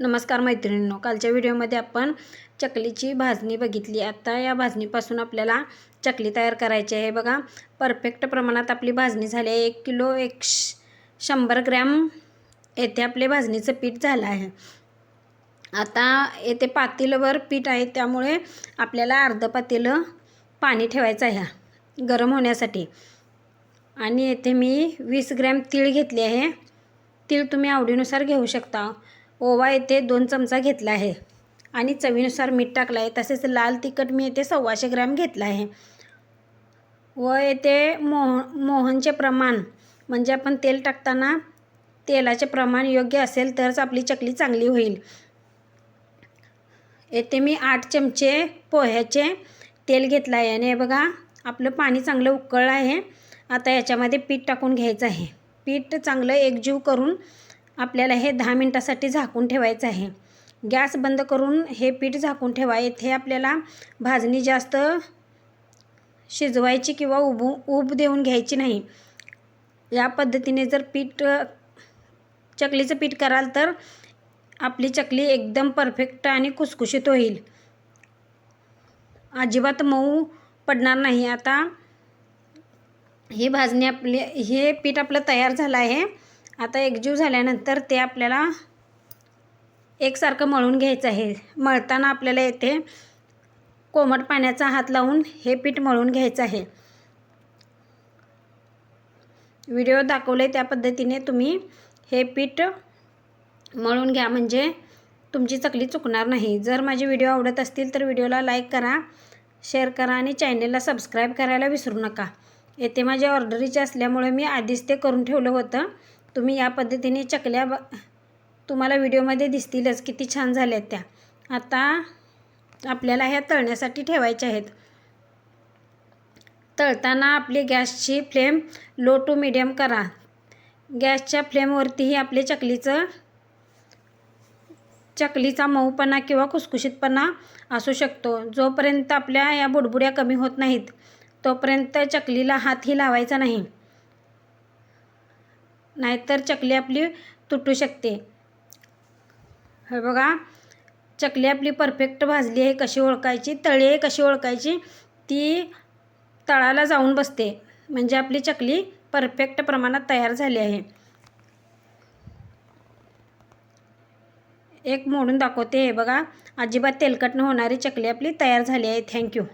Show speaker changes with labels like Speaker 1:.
Speaker 1: नमस्कार मैत्रिणींनो, कालच्या व्हिडिओमध्ये आपण चकलीची भाजणी बघितली। आता या भाजणीपासून आपल्याला चकली तयार करायची आहे। बघा, परफेक्ट प्रमाणात आपली भाजणी झाली आहे। 1 किलो 100 ग्रॅम येथे आपले भाजणीचं पीठ झालं आहे। आता येथे पातेल्यावर पीठ आहे, त्यामुळे आपल्याला अर्ध पातेलं पाणी ठेवायचं आहे गरम होण्यासाठी। आणि येथे मी 20 ग्रॅम तीळ घेतले आहे। तीळ तुम्ही आवडीनुसार घेऊ शकता। ओवा येथे 2 चमचा घेतला आहे आणि चवीनुसार मीठ टाकलं आहे। तसेच लाल तिखट मी येथे 125 ग्रॅम घेतला आहे। व येथे मोहनचे प्रमाण, म्हणजे आपण तेल टाकताना तेलाचे प्रमाण योग्य असेल तरच आपली चकली चांगली होईल। येथे मी 8 चमचे पोह्याचे तेल घेतलं आहे आणि हे बघा, आपलं पाणी चांगलं उकळलं आहे। आता याच्यामध्ये पीठ टाकून घ्यायचं आहे। पीठ चांगलं एकजीव करून आपल्याला हे 10 मिनिटासाठी झाकून ठेवायचं आहे। गॅस बंद करून हे पीठ झाकून ठेवा। येथे आपल्याला भाजणी जास्त शिजवायची किंवा उब देऊन घ्यायची नाही। या पद्धतीने जर चकलीचं पीठ कराल तर आपली चकली एकदम परफेक्ट आणि खुसखुशीत होईल, अजिबात मऊ पडणार नाही। आता ही भाजणी हे पीठ आपलं तयार झालं आहे। आता एकजीव झाल्यानंतर ते आपल्याला एकसारखं मळून घ्यायचं आहे। मळताना आपल्याला येथे कोमट पाण्याचा हात लावून हे पीठ मळून घ्यायचं आहे। व्हिडिओ दाखवले त्या पद्धतीने तुम्ही हे पीठ मळून घ्या, म्हणजे तुमची चकली चुकणार नाही। जर माझे व्हिडिओ आवडत असतील तर व्हिडिओला लाईक करा, शेअर करा आणि चॅनलला सबस्क्राईब करायला विसरू नका। येथे माझ्या ऑर्डरीचे असल्यामुळे मी आधीच ते करून ठेवलं होतं। तुम्ही या पद्धतीने चकल्या तुम्हाला व्हिडिओमध्ये दिसतीलच किती छान झाल्यात त्या। आता आपल्याला ह्या तळण्यासाठी ठेवायच्या आहेत। तळताना आपली गॅसची फ्लेम लो टू मीडियम करा। गॅसच्या फ्लेमवरतीही आपले चकलीचा मऊपणा किंवा खुसखुशीतपणा असू शकतो। जोपर्यंत आपल्या या बुडबुड्या कमी होत नाहीत तोपर्यंत चकलीला हातही लावायचा नाही, नाहीतर चकली आपली तुटू शकते। हे बघा, चकली आपली परफेक्ट भाजली आहे। कशी ओळखायची? तळी आहे कशी ओळखायची? ती तळाला जाऊन बसते, म्हणजे आपली चकली परफेक्ट प्रमाणात तयार झाली आहे। एक मोडून दाखवते, हे बघा, अजिबात तेलकट न होणारी चकली आपली तयार झाली आहे। थँक्यू।